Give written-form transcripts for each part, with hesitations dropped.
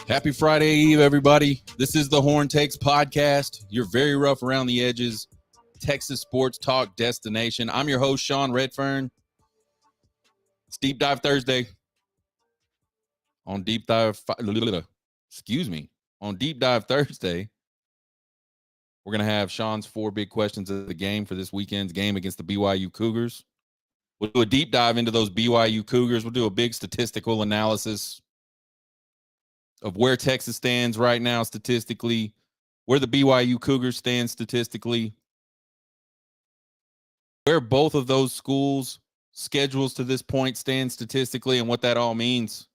Happy Friday Eve, everybody. This is the Horn Takes podcast. You're very rough around the edges. Texas sports talk destination. I'm your host, Sean Redfern. It's Deep Dive Thursday. On Deep Dive Thursday, we're going to have Sean's 4 big questions of the game for this weekend's game against the BYU Cougars. We'll do a deep dive into those BYU Cougars. We'll do a big statistical analysis of where Texas stands right now statistically, where the BYU Cougars stand statistically, where both of those schools' schedules to this point stand statistically, and what that all means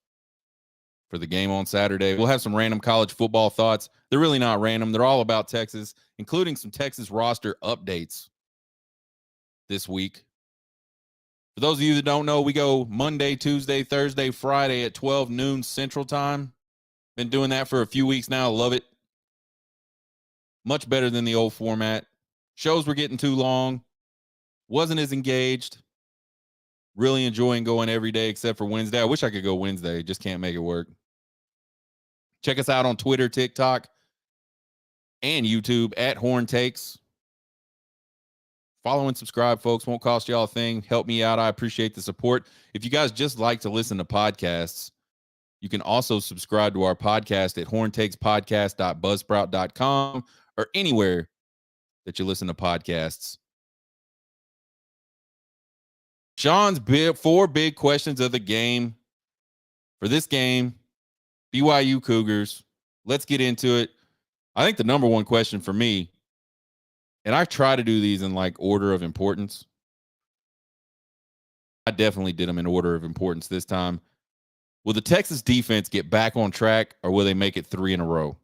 for the game on Saturday. We'll have some random college football thoughts. They're really not random. They're all about Texas, including some Texas roster updates this week. For those of you that don't know, we go Monday, Tuesday, Thursday, Friday at 12 noon Central Time. Been doing that for a few weeks now. Love it. Much better than the old format. Shows were getting too long. Wasn't as engaged. Really enjoying going every day except for Wednesday. I wish I could go Wednesday. Just can't make it work. Check us out on Twitter, TikTok, and YouTube at Horn Takes. Follow and subscribe, folks. Won't cost y'all a thing. Help me out. I appreciate the support. If you guys just like to listen to podcasts, you can also subscribe to our podcast at horntakespodcast.buzzsprout.com or anywhere that you listen to podcasts. Sean's 4 big questions of the game. For this game, BYU Cougars. Let's get into it. I think the number one question for me, and I try to do these in like order of importance. I definitely did them in order of importance this time. Will the Texas defense get back on track, or will they make it 3 in a row?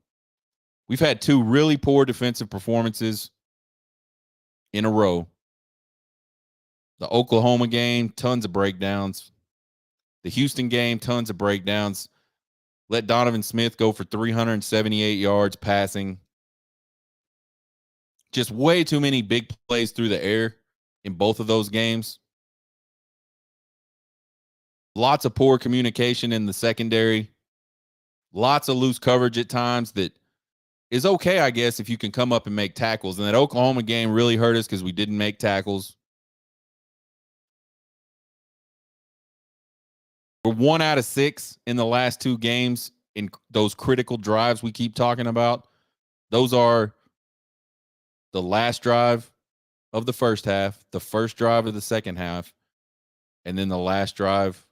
We've had 2 really poor defensive performances in a row. The Oklahoma game, tons of breakdowns. The Houston game, tons of breakdowns. Let Donovan Smith go for 378 yards passing. Just way too many big plays through the air in both of those games. Lots of poor communication in the secondary. Lots of loose coverage at times that is okay, I guess, if you can come up and make tackles. And that Oklahoma game really hurt us because we didn't make tackles. We're 1 out of 6 in the last 2 games in those critical drives we keep talking about. Those are the last drive of the first half, the first drive of the second half, and then the last drive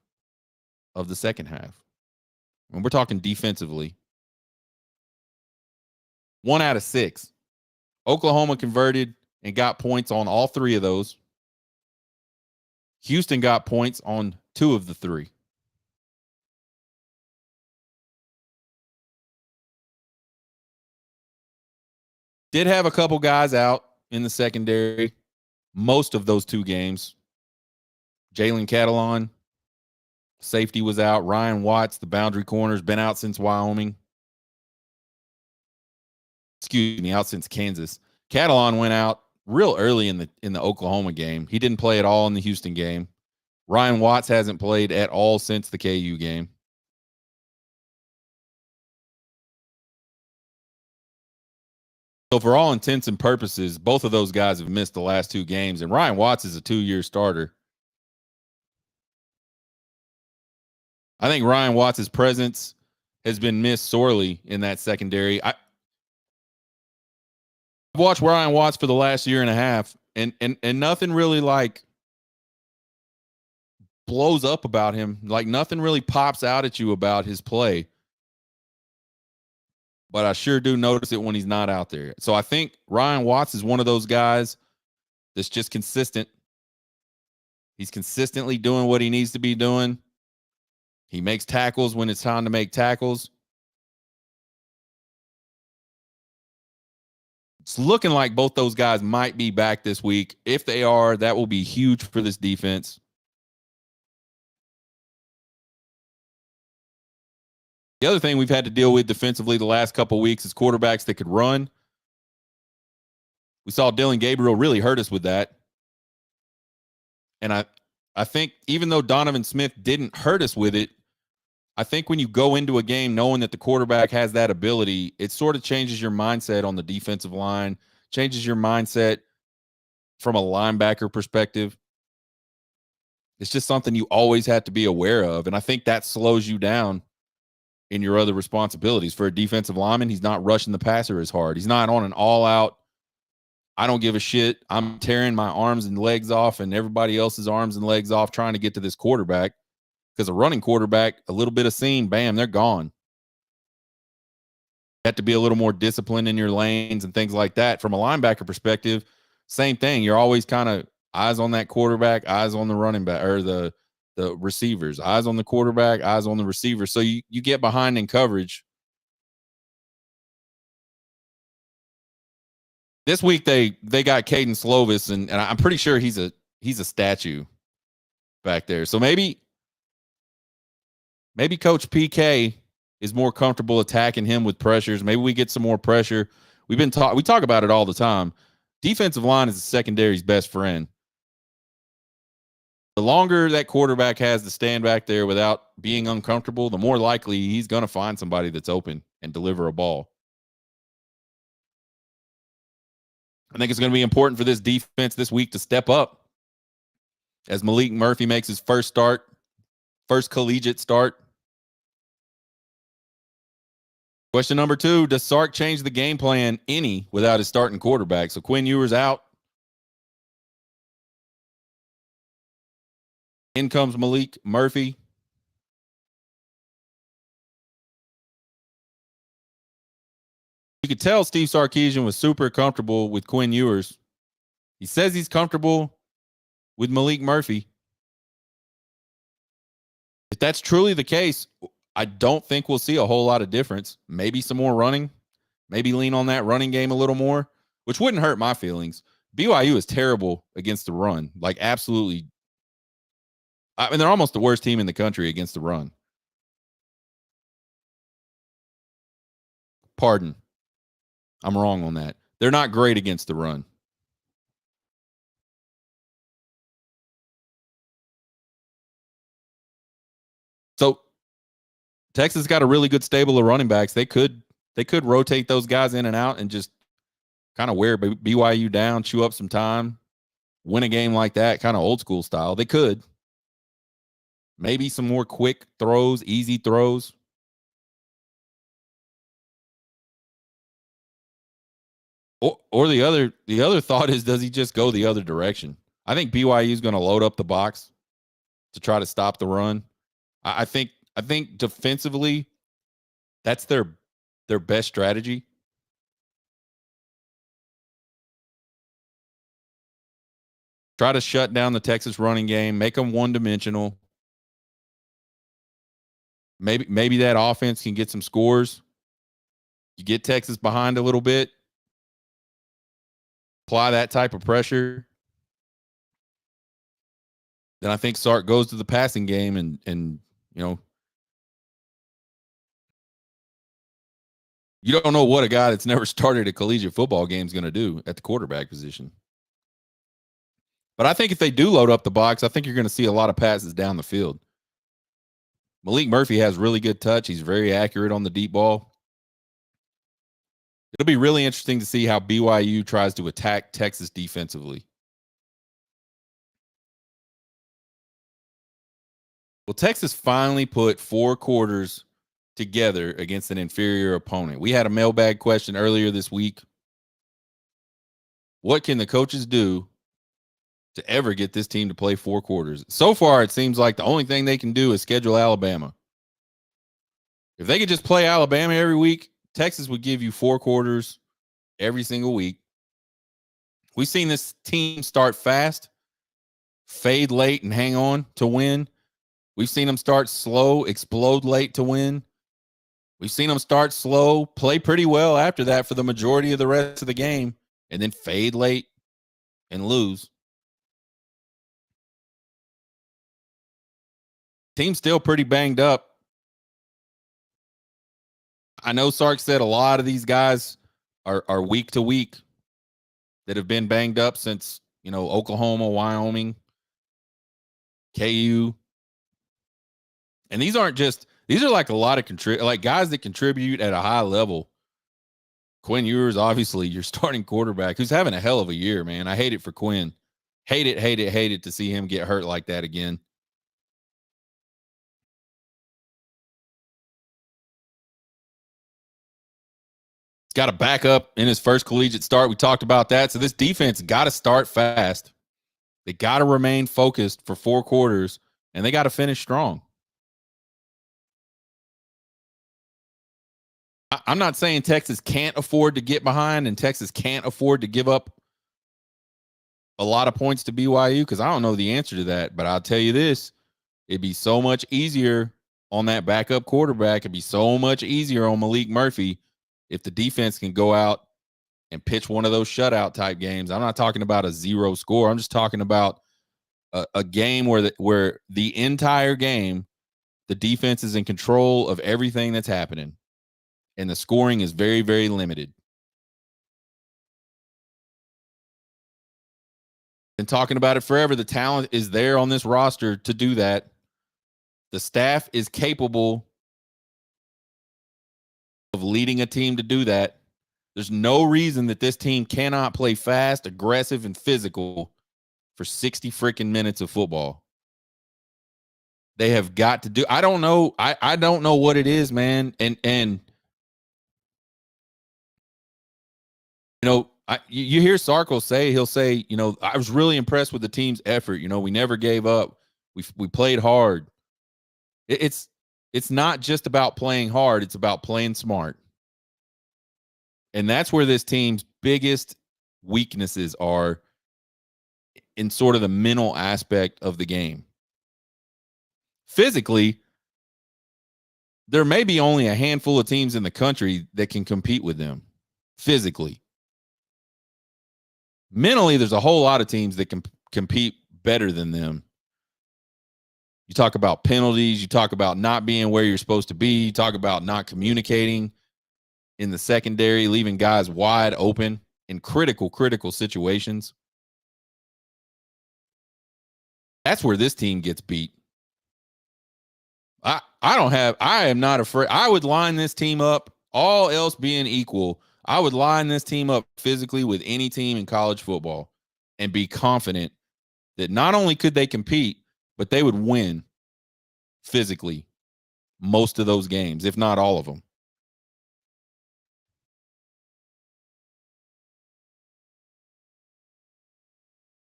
of the second half. And we're talking defensively. 1 out of 6. Oklahoma converted and got points on all 3 of those. Houston got points on 2 of the 3. Did have a couple guys out in the secondary most of those 2 games. Jalen Catalon, safety, was out. Ryan Watts, the boundary corner's been out since Wyoming. Out since Kansas. Catalon went out real early in the Oklahoma game. He didn't play at all in the Houston game. Ryan Watts hasn't played at all since the KU game. So for all intents and purposes, both of those guys have missed the last 2 games, and Ryan Watts is a 2-year starter. I think Ryan Watts' presence has been missed sorely in that secondary. I've watched Ryan Watts for the last year and a half, and nothing really like blows up about him. Like nothing really pops out at you about his play. But I sure do notice it when he's not out there. So I think Ryan Watts is one of those guys that's just consistent. He's consistently doing what he needs to be doing. He makes tackles when it's time to make tackles. It's looking like both those guys might be back this week. If they are, that will be huge for this defense. The other thing we've had to deal with defensively the last couple of weeks is quarterbacks that could run. We saw Dylan Gabriel really hurt us with that. And I think even though Donovan Smith didn't hurt us with it, I think when you go into a game knowing that the quarterback has that ability, it sort of changes your mindset on the defensive line, changes your mindset from a linebacker perspective. It's just something you always have to be aware of. And I think that slows you down in your other responsibilities. For a defensive lineman, he's not rushing the passer as hard. He's not on an all out, I don't give a shit, I'm tearing my arms and legs off and everybody else's arms and legs off trying to get to this quarterback. Because a running quarterback, a little bit of seam, bam, they're gone. You have to be a little more disciplined in your lanes and things like that. From a linebacker perspective, same thing. You're always kind of eyes on that quarterback, eyes on the running back or the receivers, eyes on the quarterback, eyes on the receiver. So you get behind in coverage. This week they got Caden Slovis, and I'm pretty sure he's a statue back there. So maybe Coach PK is more comfortable attacking him with pressures. Maybe we get some more pressure. We talk about it all the time. Defensive line is the secondary's best friend. The longer that quarterback has to stand back there without being uncomfortable, the more likely he's going to find somebody that's open and deliver a ball. I think it's going to be important for this defense this week to step up as Maalik Murphy makes his first collegiate start. Question number 2, does Sark change the game plan any without his starting quarterback? So Quinn Ewers out. In comes Maalik Murphy. You could tell Steve Sarkisian was super comfortable with Quinn Ewers. He says he's comfortable with Maalik Murphy. If that's truly the case, I don't think we'll see a whole lot of difference. Maybe some more running. Maybe lean on that running game a little more, which wouldn't hurt my feelings. BYU is terrible against the run. Like, absolutely. I mean, they're almost the worst team in the country against the run. Pardon. I'm wrong on that. They're not great against the run. So Texas got a really good stable of running backs. They could rotate those guys in and out and just kind of wear BYU down, chew up some time, win a game like that, kind of old school style. They could. Maybe some more quick throws, easy throws. Or the other thought is, does he just go the other direction? I think BYU is going to load up the box to try to stop the run. I think defensively, that's their best strategy. Try to shut down the Texas running game, make them one-dimensional. Maybe that offense can get some scores. You get Texas behind a little bit. Apply that type of pressure. Then I think Sark goes to the passing game and you know, you don't know what a guy that's never started a collegiate football game is going to do at the quarterback position. But I think if they do load up the box, I think you're going to see a lot of passes down the field. Maalik Murphy has really good touch. He's very accurate on the deep ball. It'll be really interesting to see how BYU tries to attack Texas defensively. Well, Texas finally put 4 quarters together against an inferior opponent. We had a mailbag question earlier this week. What can the coaches do to ever get this team to play 4 quarters? So far, it seems like the only thing they can do is schedule Alabama. If they could just play Alabama every week, Texas would give you 4 quarters every single week. We've seen this team start fast, fade late, and hang on to win. We've seen them start slow, explode late to win. We've seen them start slow, play pretty well after that for the majority of the rest of the game, and then fade late and lose. Team's still pretty banged up. I know Sark said a lot of these guys are week to week that have been banged up since, Oklahoma, Wyoming, KU. And these aren't just These are like a lot of like guys that contribute at a high level. Quinn Ewers, obviously, your starting quarterback, who's having a hell of a year, man. I hate it for Quinn. Hate it to see him get hurt like that again. He's got a backup in his first collegiate start. We talked about that. So this defense got to start fast. They got to remain focused for 4 quarters, and they got to finish strong. I'm not saying Texas can't afford to get behind and Texas can't afford to give up a lot of points to BYU, because I don't know the answer to that. But I'll tell you this, it'd be so much easier on that backup quarterback. It'd be so much easier on Maalik Murphy if the defense can go out and pitch one of those shutout type games. I'm not talking about a 0 score. I'm just talking about a game where the entire game, the defense is in control of everything that's happening, and the scoring is very, very limited. Been talking about it forever. The talent is there on this roster to do that. The staff is capable of leading a team to do that. There's no reason that this team cannot play fast, aggressive, and physical for 60 freaking minutes of football. They have got to do. I don't know. I don't know what it is, man. And you know, you hear Sarko say, he'll say, you know, I was really impressed with the team's effort. You know, we never gave up. We played hard. It's not just about playing hard. It's about playing smart. And that's where this team's biggest weaknesses are in sort of the mental aspect of the game. Physically, there may be only a handful of teams in the country that can compete with them physically. Mentally, there's a whole lot of teams that can compete better than them. You talk about penalties. You talk about not being where you're supposed to be. You talk about not communicating in the secondary, leaving guys wide open in critical situations. That's where this team gets beat. I am not afraid. I would line this team up, all else being equal. I would line this team up physically with any team in college football and be confident that not only could they compete, but they would win physically most of those games, if not all of them.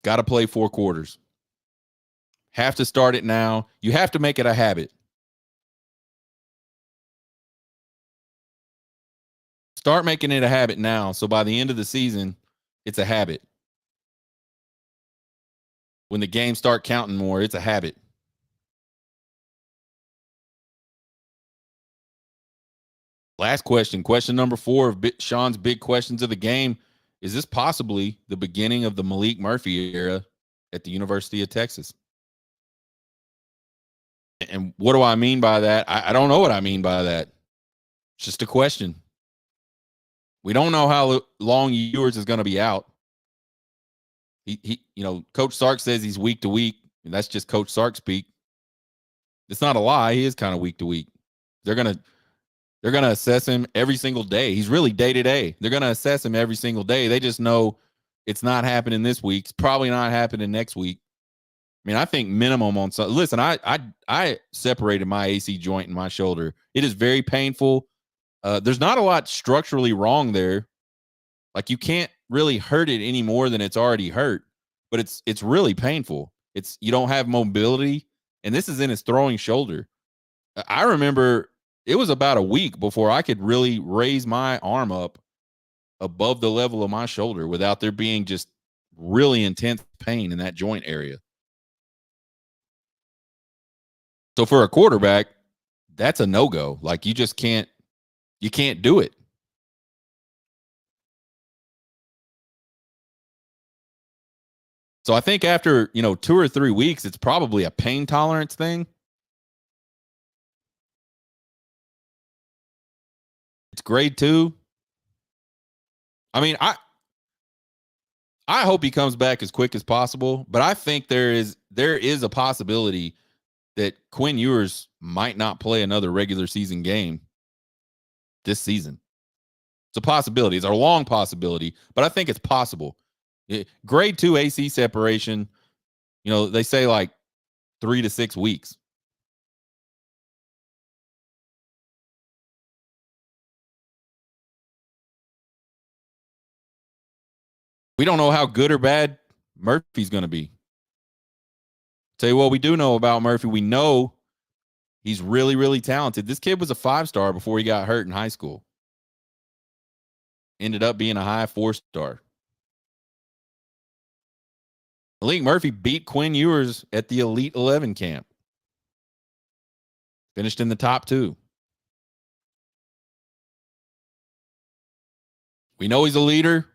Got to play 4 quarters. Have to start it now. You have to make it a habit. Start making it a habit now, so by the end of the season, it's a habit. When the games start counting more, it's a habit. Last question, question number 4 of Sean's big questions of the game. Is this possibly the beginning of the Maalik Murphy era at the University of Texas? And what do I mean by that? I don't know what I mean by that. It's just a question. We don't know how long Ewers is going to be out. He, you know, Coach Sark says he's week to week, and that's just Coach Sark speak. It's not a lie. He is kind of week to week. They're gonna assess him every single day. He's really day to day. They're gonna assess him every single day. They just know it's not happening this week. It's probably not happening next week. I mean, I think minimum on some. Listen, I separated my AC joint in my shoulder. It is very painful. There's not a lot structurally wrong there. Like, you can't really hurt it any more than it's already hurt, but it's really painful. You don't have mobility, and this is in his throwing shoulder. I remember it was about a week before I could really raise my arm up above the level of my shoulder without there being just really intense pain in that joint area. So for a quarterback, that's a no-go. Like, you can't do it. So I think after, 2 or 3 weeks, it's probably a pain tolerance thing. It's grade 2. I mean, I hope he comes back as quick as possible, but I think there is a possibility that Quinn Ewers might not play another regular season game this season. It's a possibility. It's a long possibility, but I think it's possible. Grade 2 AC separation, they say like 3 to 6 weeks. We don't know how good or bad Murphy's going to be. Tell you what we do know about Murphy. We know he's really, really talented. This kid was a 5-star before he got hurt in high school. Ended up being a high 4-star. Maalik Murphy beat Quinn Ewers at the Elite 11 camp. Finished in the top 2. We know he's a leader.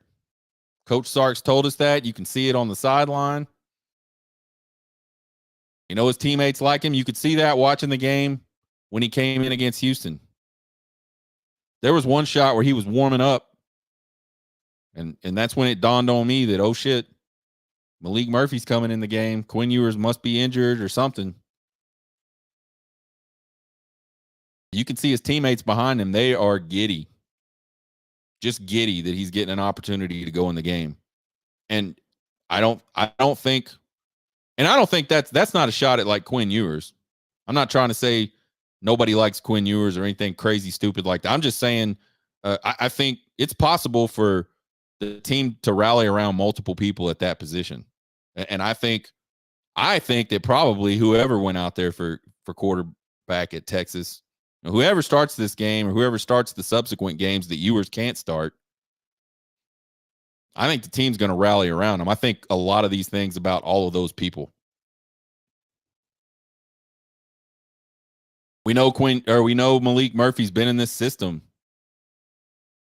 Coach Sark's told us that. You can see it on the sideline. His teammates like him. You could see that watching the game when he came in against Houston. There was one shot where he was warming up, and that's when it dawned on me that, oh, shit, Maalik Murphy's coming in the game. Quinn Ewers must be injured or something. You can see his teammates behind him. They are giddy. Just giddy that he's getting an opportunity to go in the game. And I don't think that's not a shot at like Quinn Ewers. I'm not trying to say nobody likes Quinn Ewers or anything crazy stupid like that. I'm just saying I think it's possible for the team to rally around multiple people at that position. And I think that probably whoever went out there for quarterback at Texas, whoever starts this game or whoever starts the subsequent games that Ewers can't start, I think the team's going to rally around him. I think a lot of these things about all of those people. We know Maalik Murphy's been in this system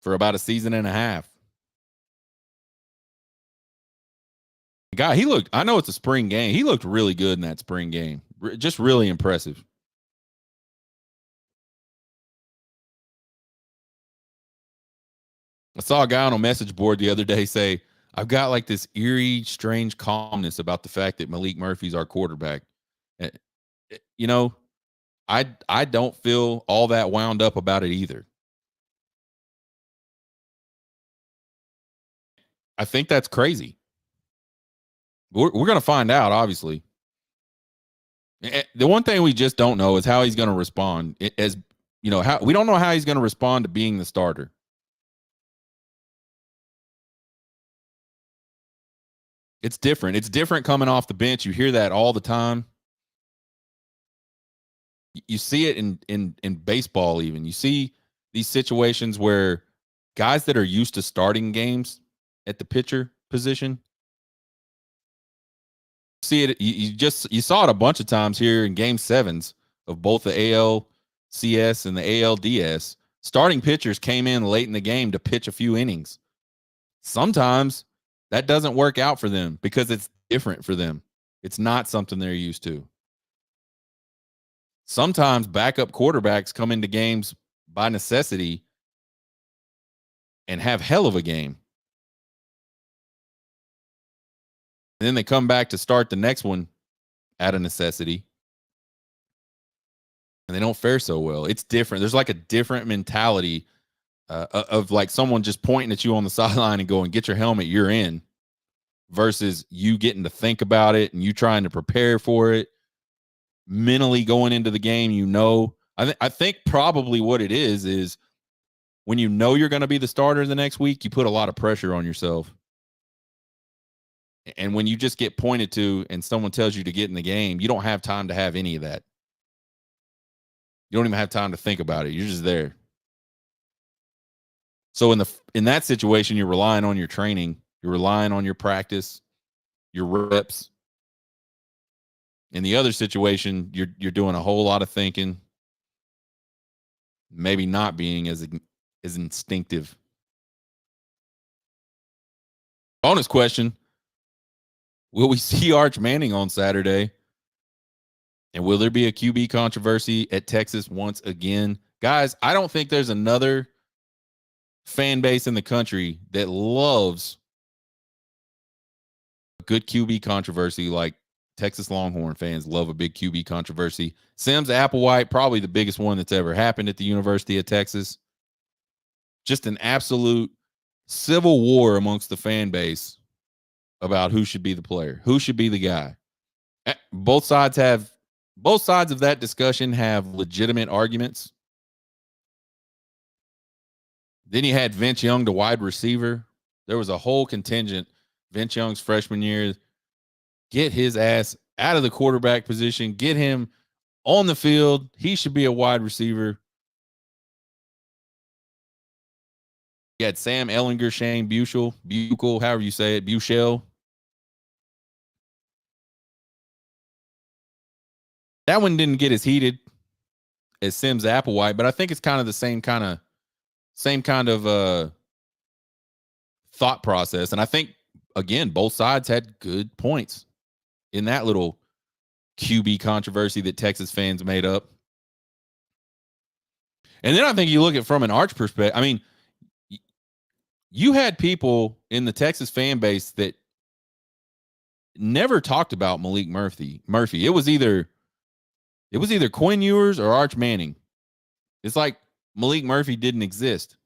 for about a season and a half. Guy, I know it's a spring game. He looked really good in that spring game. Just really impressive. I saw a guy on a message board the other day say, I've got like this eerie, strange calmness about the fact that Maalik Murphy's our quarterback. I don't feel all that wound up about it either. I think that's crazy. We're going to find out, obviously. The one thing we just don't know is how he's going to respond. We don't know how he's going to respond to being the starter. It's different. It's different coming off the bench. You hear that all the time. You see it in baseball even. You see these situations where guys that are used to starting games at the pitcher position, see it. You saw it a bunch of times here in game 7s of both the ALCS and the ALDS. Starting pitchers came in late in the game to pitch a few innings. Sometimes that doesn't work out for them because it's different for them. It's not something they're used to. Sometimes backup quarterbacks come into games by necessity and have hell of a game. And then they come back to start the next one out of necessity. And they don't fare so well. It's different. There's like a different mentality of like someone just pointing at you on the sideline and going, get your helmet, you're in, versus you getting to think about it and you trying to prepare for it, mentally going into the game. I think probably what it is when you know you're going to be the starter the next week, you put a lot of pressure on yourself. And when you just get pointed to and someone tells you to get in the game, you don't have time to have any of that. You don't even have time to think about it. You're just there. So in that situation, you're relying on your training. You're relying on your practice, your reps. In the other situation, you're doing a whole lot of thinking, maybe not being as instinctive. Bonus question. Will we see Arch Manning on Saturday? And will there be a QB controversy at Texas once again? Guys, I don't think there's another fan base in the country that loves a good QB controversy like Texas Longhorn fans love a big QB controversy. Sims Applewhite, probably the biggest one that's ever happened at the University of Texas. Just an absolute civil war amongst the fan base about who should be the player, who should be the guy. Both sides of that discussion have legitimate arguments. Then you had Vince Young, the wide receiver. There was a whole contingent. Vince Young's freshman year, get his ass out of the quarterback position, get him on the field. He should be a wide receiver. You had Sam Ehlinger, Shane Buechel, however you say it, Buechel. That one didn't get as heated as Sims Applewhite, but I think it's kind of the same kind of thought process. And I think, again, both sides had good points in that little QB controversy that Texas fans made up. And then I think you look at from an Arch perspective. I mean, you had people in the Texas fan base that never talked about Maalik Murphy. It was either Quinn Ewers or Arch Manning. It's like Maalik Murphy didn't exist.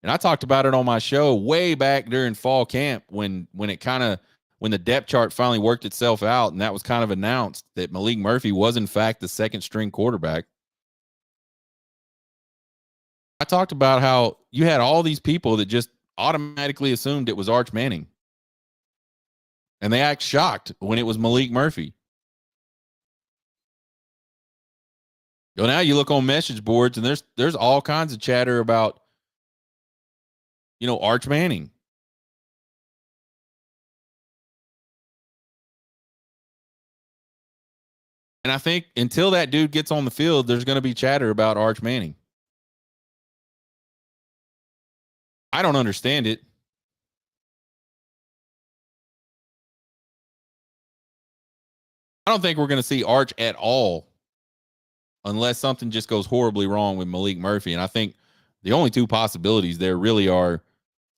And I talked about it on my show way back during fall camp when the depth chart finally worked itself out, and that was kind of announced that Maalik Murphy was in fact the second string quarterback. I talked about how you had all these people that just automatically assumed it was Arch Manning. And they act shocked when it was Maalik Murphy. So now you look on message boards and there's all kinds of chatter about, Arch Manning. And I think until that dude gets on the field, there's going to be chatter about Arch Manning. I don't understand it. I don't think we're going to see Arch at all unless something just goes horribly wrong with Maalik Murphy. And I think the only two possibilities there really are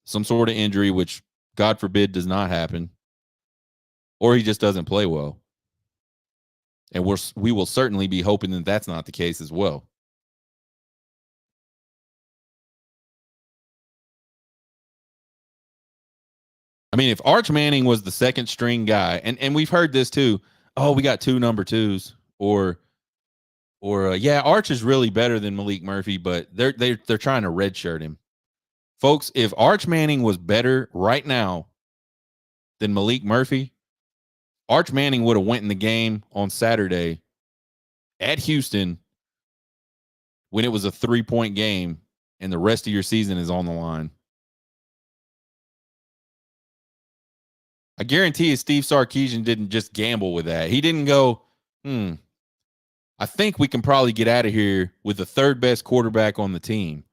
some sort of injury, which God forbid does not happen, or he just doesn't play well. And we will certainly be hoping that that's not the case as well. I mean, if Arch Manning was the second string guy, and we've heard this too, oh, we got two number twos, or yeah, Arch is really better than Maalik Murphy, but they're trying to redshirt him. Folks, if Arch Manning was better right now than Maalik Murphy, Arch Manning would have went in the game on Saturday at Houston when it was a 3-point game and the rest of your season is on the line. I guarantee you Steve Sarkisian didn't just gamble with that. He didn't go, I think we can probably get out of here with the third best quarterback on the team.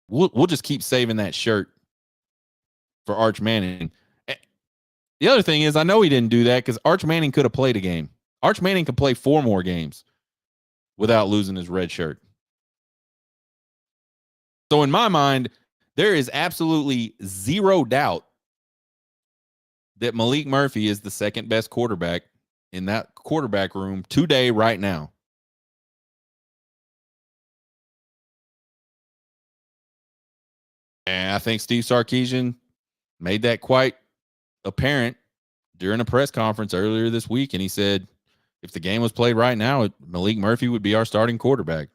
We'll just keep saving that shirt for Arch Manning. The other thing is, I know he didn't do that because Arch Manning could have played a game. Arch Manning could play 4 more games without losing his red shirt. So in my mind, there is absolutely zero doubt that Maalik Murphy is the second best quarterback in that quarterback room today, right now. And I think Steve Sarkisian made that quite apparent during a press conference earlier this week. And he said, if the game was played right now, Maalik Murphy would be our starting quarterback.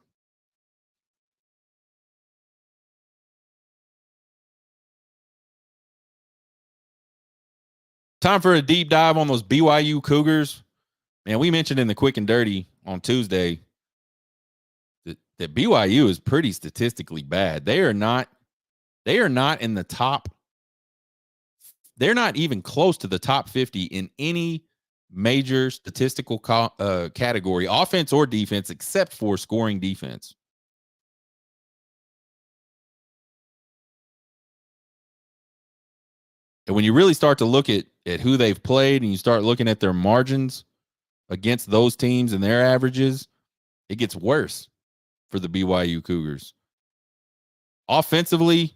Time for a deep dive on those BYU Cougars. Man, we mentioned in the Quick and Dirty on Tuesday that BYU is pretty statistically bad. They are not in the top. They're not even close to the top 50 in any major statistical category, offense or defense, except for scoring defense. And when you really start to look at who they've played and you start looking at their margins against those teams and their averages, it gets worse for the BYU Cougars. Offensively,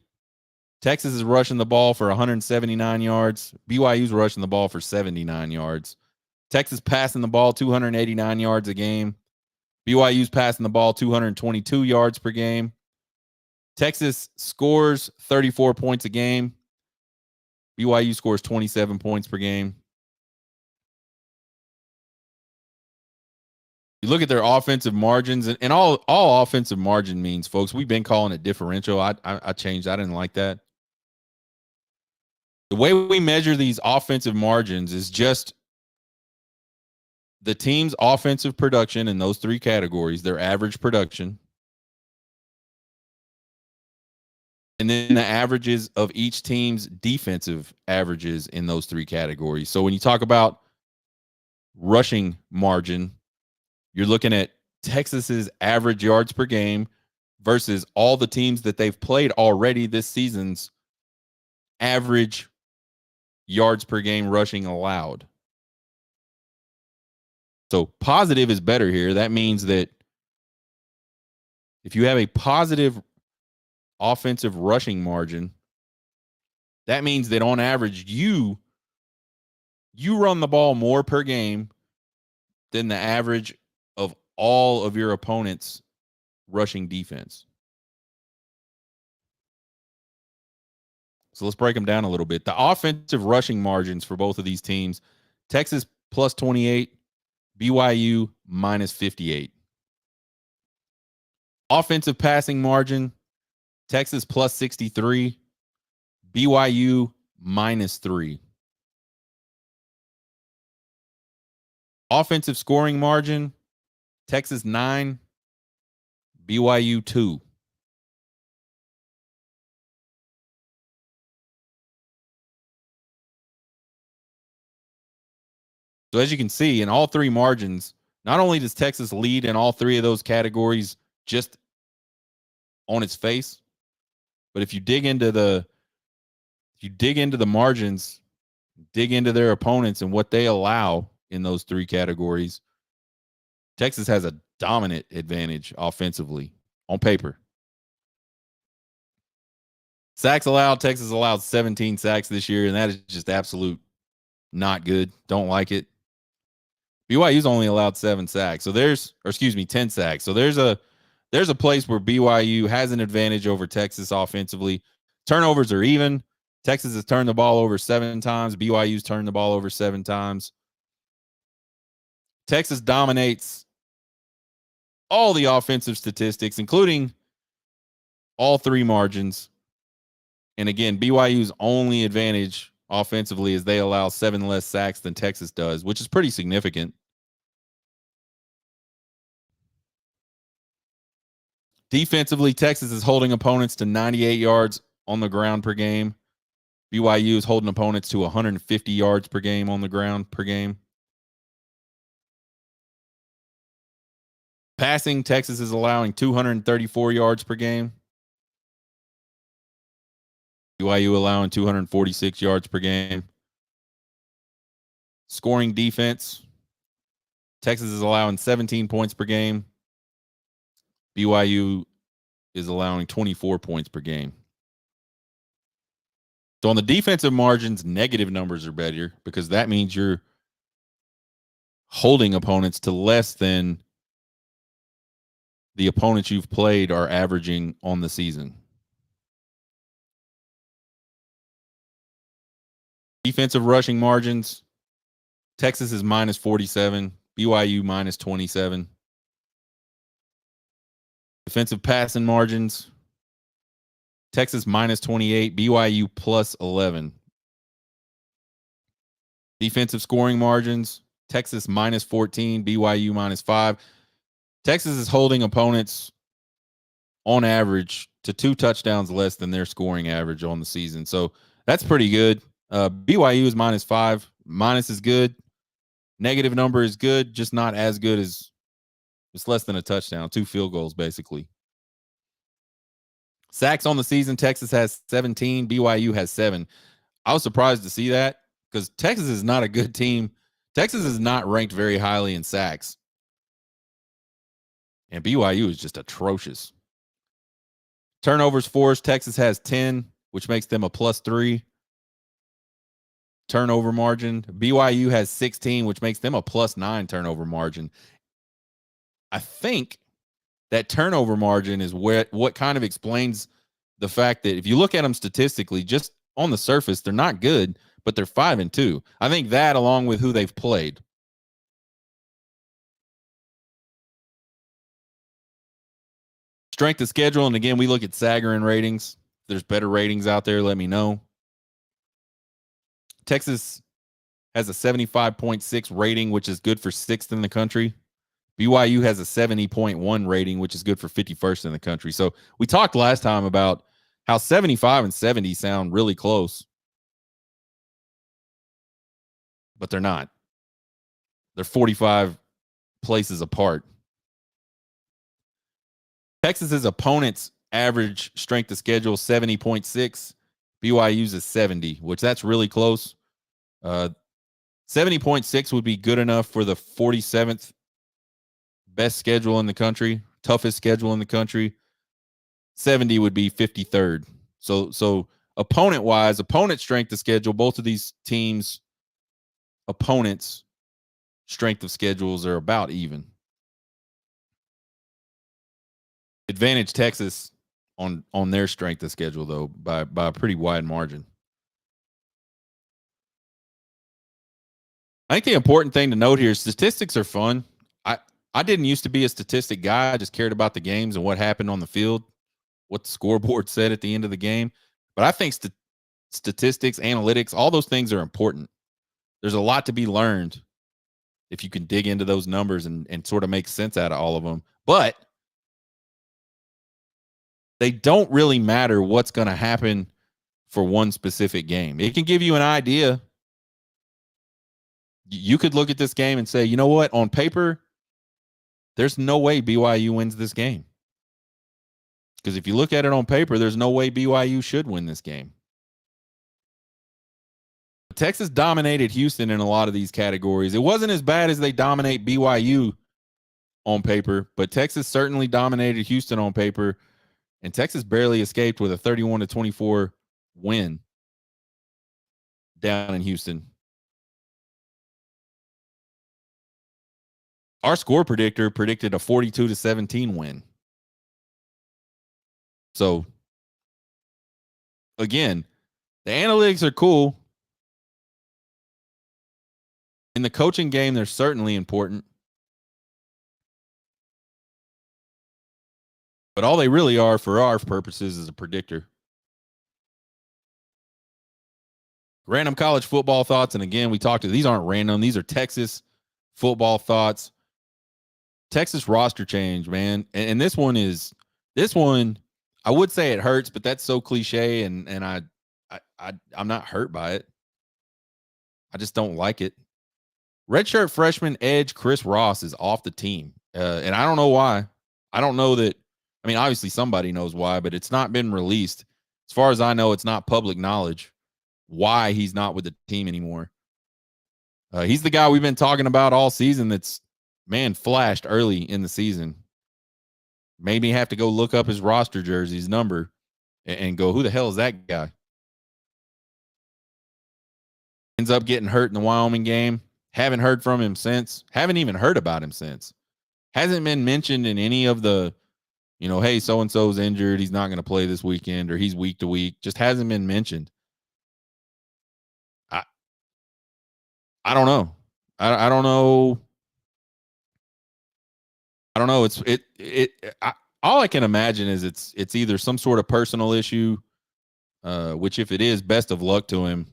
Texas is rushing the ball for 179 yards. BYU's rushing the ball for 79 yards. Texas passing the ball 289 yards a game. BYU's passing the ball 222 yards per game. Texas scores 34 points a game. BYU scores 27 points per game. You look at their offensive margins, and all offensive margin means, folks, we've been calling it differential. I changed. I didn't like that. The way we measure these offensive margins is just the team's offensive production in those three categories, their average production, and then the averages of each team's defensive averages in those three categories. So when you talk about rushing margin, you're looking at Texas's average yards per game versus all the teams that they've played already this season's average yards per game rushing allowed. So positive is better here. That means that if you have a positive offensive rushing margin, that means that on average you run the ball more per game than the average of all of your opponent's rushing defense. So let's break them down a little bit. The offensive rushing margins for both of these teams, Texas plus 28, BYU minus 58. Offensive passing margin, Texas plus 63, BYU minus 3. Offensive scoring margin, Texas 9, BYU 2. So as you can see, in all three margins, not only does Texas lead in all three of those categories just on its face, but if you dig into the margins, dig into their opponents and what they allow in those three categories, Texas has a dominant advantage offensively on paper. Sacks allowed, Texas allowed 17 sacks this year, and that is just absolute not good. Don't like it. BYU's only allowed 7 sacks. So 10 sacks. So there's a place where BYU has an advantage over Texas offensively. Turnovers are even. Texas has turned the ball over 7 times. BYU's turned the ball over 7 times. Texas dominates all the offensive statistics, including all three margins. And again, BYU's only advantage offensively is they allow 7 less sacks than Texas does, which is pretty significant. Defensively, Texas is holding opponents to 98 yards on the ground per game. BYU is holding opponents to 150 yards per game on the ground per game. Passing, Texas is allowing 234 yards per game. BYU allowing 246 yards per game. Scoring defense, Texas is allowing 17 points per game. BYU is allowing 24 points per game. So on the defensive margins, negative numbers are better because that means you're holding opponents to less than the opponents you've played are averaging on the season. Defensive rushing margins, Texas is minus 47, BYU minus 27. Defensive passing margins, Texas minus 28, BYU plus 11. Defensive scoring margins, Texas minus 14, BYU minus 5. Texas is holding opponents on average to 2 touchdowns less than their scoring average on the season. So that's pretty good. BYU is minus 5. Minus is good. Negative number is good, just not as good as it's less than a touchdown, 2 field goals, basically. Sacks on the season, Texas has 17, BYU has 7. I was surprised to see that because Texas is not a good team. Texas is not ranked very highly in sacks. And BYU is just atrocious. Turnovers forced, Texas has 10, which makes them a +3 turnover margin. BYU has 16, which makes them a +9 turnover margin. I think that turnover margin is what kind of explains the fact that if you look at them statistically, just on the surface, they're not good, but they're 5-2. I think that, along with who they've played. Strength of schedule, and again, we look at Sagarin ratings. If there's better ratings out there, let me know. Texas has a 75.6 rating, which is good for 6th in the country. BYU has a 70.1 rating, which is good for 51st in the country. So we talked last time about how 75 and 70 sound really close, but they're not. They're 45 places apart. Texas's opponents' average strength of schedule 70.6. BYU's is 70, which that's really close. 70.6 would be good enough for the 47th best schedule in the country, toughest schedule in the country. 70 would be 53rd. So opponent-wise, opponent strength of schedule, both of these teams' opponents' strength of schedules are about even. Advantage Texas on their strength of schedule, though, by a pretty wide margin. I think the important thing to note here is statistics are fun. I didn't used to be a statistic guy. I just cared about the games and what happened on the field, what the scoreboard said at the end of the game. But I think statistics, analytics, all those things are important. There's a lot to be learned if you can dig into those numbers and sort of make sense out of all of them. But they don't really matter what's going to happen for one specific game. It can give you an idea. You could look at this game and say, you know what, on paper, there's no way BYU wins this game. Because if you look at it on paper, there's no way BYU should win this game. Texas dominated Houston in a lot of these categories. It wasn't as bad as they dominate BYU on paper, but Texas certainly dominated Houston on paper, and Texas barely escaped with a 31-24 win down in Houston. Our score predictor predicted a 42-17 win. So, again, the analytics are cool. In the coaching game, they're certainly important. But all they really are for our purposes is a predictor. Random college football thoughts. And again, these aren't random. These are Texas football thoughts. Texas roster change, man. And this one, I would say it hurts, but that's so cliche. And I'm not hurt by it. I just don't like it. Redshirt freshman edge Chris Ross is off the team. And I don't know why. I don't know that. I mean, obviously somebody knows why, but it's not been released. As far as I know, it's not public knowledge why he's not with the team anymore. He's the guy we've been talking about all season that's, man, flashed early in the season. Maybe have to go look up his roster jersey's number and go, who the hell is that guy? Ends up getting hurt in the Wyoming game. Haven't heard from him since. Haven't even heard about him since. Hasn't been mentioned in any of the, hey, so-and-so's injured. He's not going to play this weekend, or he's week to week. Just hasn't been mentioned. I don't know. I don't know. I don't know. All I can imagine is it's either some sort of personal issue, which if it is, best of luck to him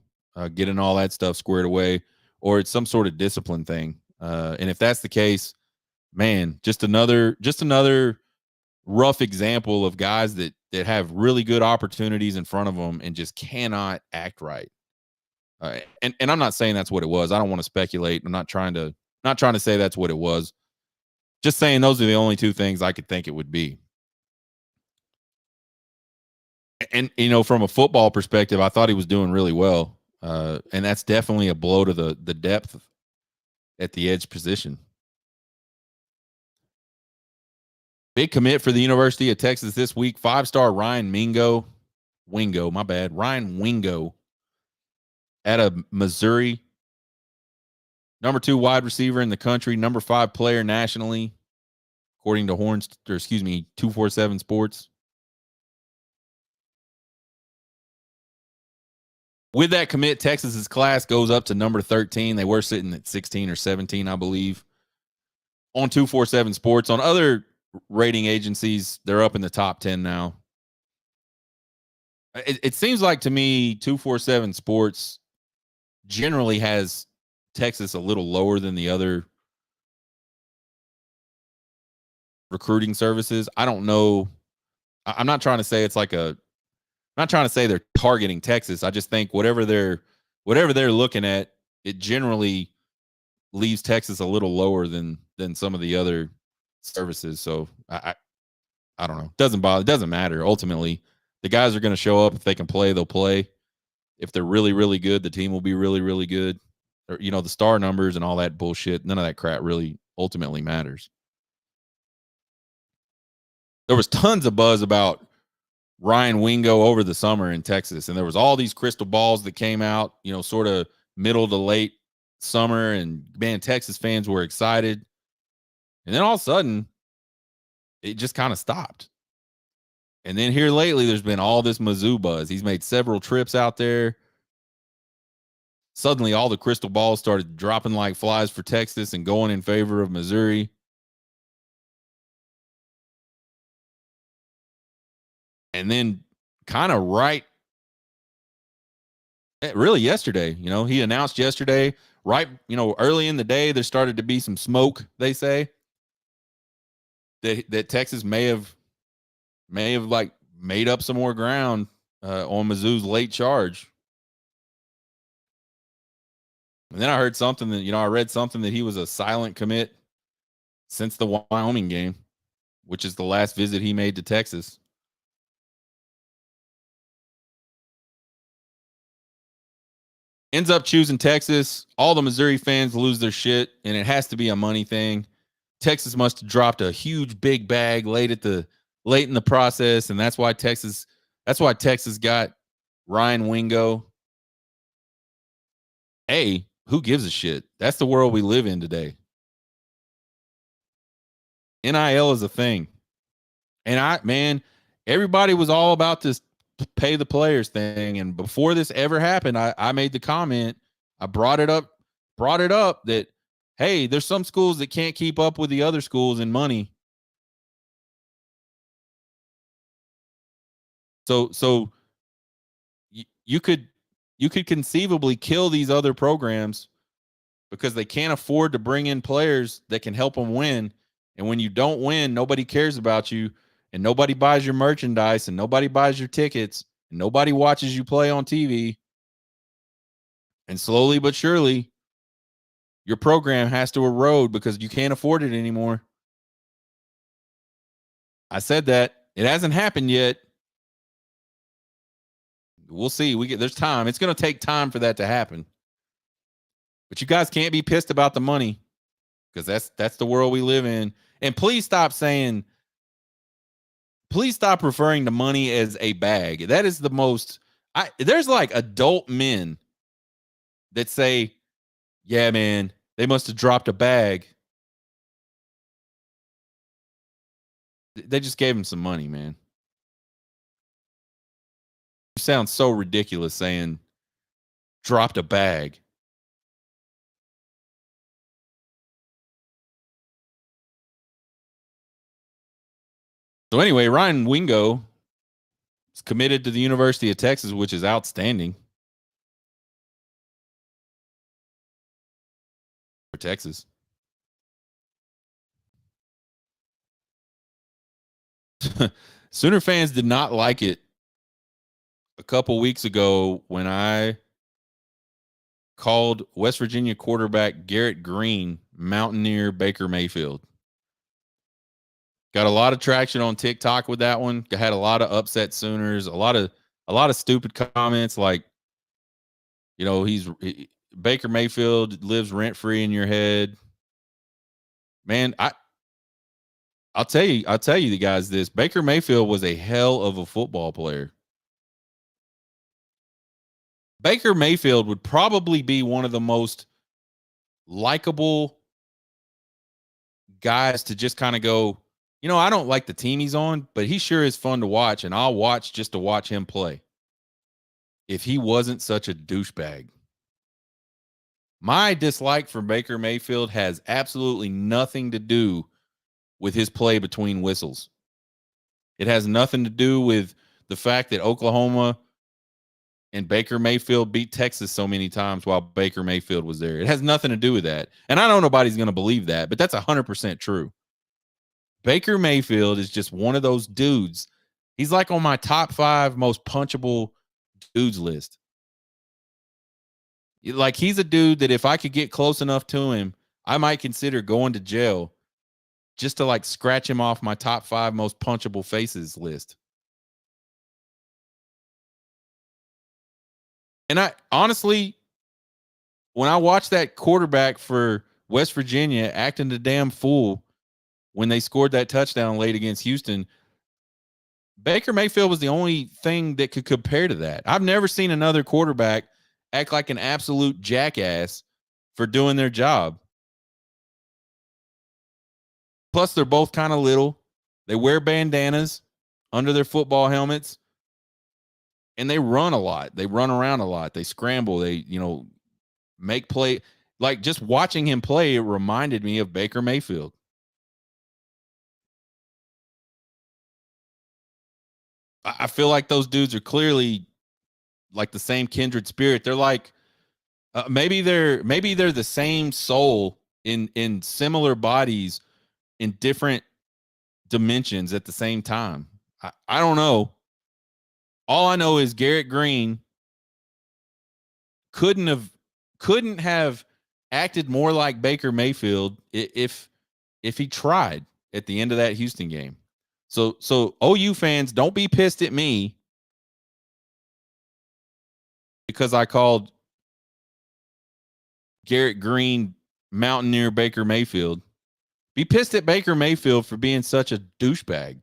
getting all that stuff squared away, or it's some sort of discipline thing. And if that's the case, man, just another rough example of guys that have really good opportunities in front of them and just cannot act right. And I'm not saying that's what it was. I don't want to speculate. I'm not trying to say that's what it was. Just saying those are the only two things I could think it would be. And from a football perspective, I thought he was doing really well. And that's definitely a blow to the depth at the edge position. Big commit for the University of Texas this week. 5-star Ryan Mingo Wingo, my bad. Ryan Wingo out of Missouri. Number 2 wide receiver in the country, number 5 player nationally, according to 247 Sports. With that commit, Texas's class goes up to number 13. They were sitting at 16 or 17, I believe, on 247 Sports. On other rating agencies, they're up in the top 10 now. It seems like to me 247 Sports generally has Texas a little lower than the other recruiting services. I don't know. I'm not trying to say it's like I'm not trying to say they're targeting Texas. I just think whatever they're looking at, it generally leaves Texas a little lower than some of the other services. So I don't know. It doesn't matter. Ultimately, the guys are going to show up. If they can play, they'll play. If they're really, really good, the team will be really, really good. Or, the star numbers and all that bullshit, none of that crap really ultimately matters. There was tons of buzz about Ryan Wingo over the summer in Texas, and there was all these crystal balls that came out, sort of middle to late summer, and man, Texas fans were excited. And then all of a sudden, it just kind of stopped. And then here lately, there's been all this Mizzou buzz. He's made several trips out there. Suddenly, all the crystal balls started dropping like flies for Texas and going in favor of Missouri. And then kind of really yesterday, he announced yesterday, right, early in the day, there started to be some smoke, they say, that Texas may have like made up some more ground on Mizzou's late charge. And then I heard something that, I read something that he was a silent commit since the Wyoming game, which is the last visit he made to Texas. Ends up choosing Texas. All the Missouri fans lose their shit, and it has to be a money thing. Texas must have dropped a huge big bag late in the process, and that's why Texas got Ryan Wingo. Hey, who gives a shit? That's the world we live in today. NIL is a thing. And everybody was all about this pay the players thing. And before this ever happened, I made the comment, I brought it up that, hey, there's some schools that can't keep up with the other schools in money. So you could conceivably kill these other programs because they can't afford to bring in players that can help them win. And when you don't win, nobody cares about you, and nobody buys your merchandise, and nobody buys your tickets, and nobody watches you play on TV. And slowly but surely, your program has to erode because you can't afford it anymore. I said that. It hasn't happened yet. We'll see. There's time. It's going to take time for that to happen. But you guys can't be pissed about the money, because that's the world we live in. And please stop referring to money as a bag. That is the most, there's like adult men that say, yeah, man, they must have dropped a bag. They just gave him some money, man. You sound so ridiculous saying dropped a bag. So anyway, Ryan Wingo is committed to the University of Texas, which is outstanding for Texas. Sooner fans did not like it a couple weeks ago when I called West Virginia quarterback Garrett Green Mountaineer Baker Mayfield. Got a lot of traction on TikTok with that one. Had a lot of upset Sooners, a lot of stupid comments like, Baker Mayfield lives rent free in your head. Man, I'll tell you guys this. Baker Mayfield was a hell of a football player. Baker Mayfield would probably be one of the most likable guys to just kind of go, I don't like the team he's on, but he sure is fun to watch, and I'll watch just to watch him play. If he wasn't such a douchebag. My dislike for Baker Mayfield has absolutely nothing to do with his play between whistles. It has nothing to do with the fact that Oklahoma and Baker Mayfield beat Texas so many times while Baker Mayfield was there. It has nothing to do with that. And I know nobody's going to believe that, but that's 100% true. Baker Mayfield is just one of those dudes. He's like on my top 5 most punchable dudes list. Like, he's a dude that if I could get close enough to him, I might consider going to jail just to like scratch him off my top 5 most punchable faces list. And I honestly, when I watched that quarterback for West Virginia acting the damn fool when they scored that touchdown late against Houston, Baker Mayfield was the only thing that could compare to that. I've never seen another quarterback act like an absolute jackass for doing their job. Plus, they're both kind of little. They wear bandanas under their football helmets, and they run a lot. They run around a lot. They scramble. They, make play. Like, just watching him play, it reminded me of Baker Mayfield. I feel like those dudes are clearly like the same kindred spirit. They're like, maybe they're the same soul in similar bodies in different dimensions at the same time. I don't know. All I know is Garrett Green couldn't have acted more like Baker Mayfield if he tried at the end of that Houston game. So OU fans, don't be pissed at me because I called Garrett Green Mountaineer Baker Mayfield. Be pissed at Baker Mayfield for being such a douchebag.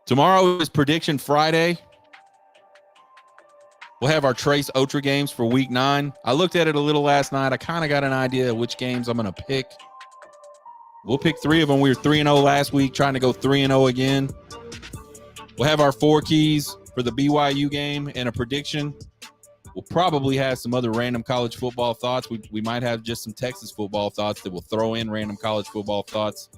Tomorrow is Prediction Friday. We'll have our Trace Otra games for week 9. I looked at it a little last night. I kind of got an idea of which games I'm going to pick. We'll pick 3 of them. We were 3-0 last week, trying to go 3-0 again. We'll have our 4 keys for the BYU game and a prediction. We'll probably have some other random college football thoughts. We might have just some Texas football thoughts that we'll throw in random college football thoughts.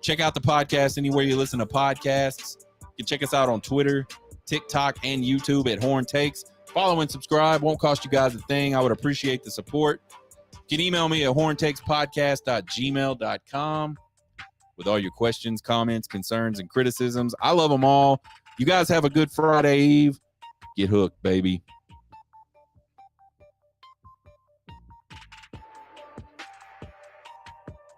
Check out the podcast anywhere you listen to podcasts. You can check us out on Twitter, TikTok, and YouTube at Horn Takes. Follow and subscribe. Won't cost you guys a thing. I would appreciate the support. You can email me at horntakespodcast.gmail.com with all your questions, comments, concerns, and criticisms. I love them all. You guys have a good Friday Eve. Get hooked, baby.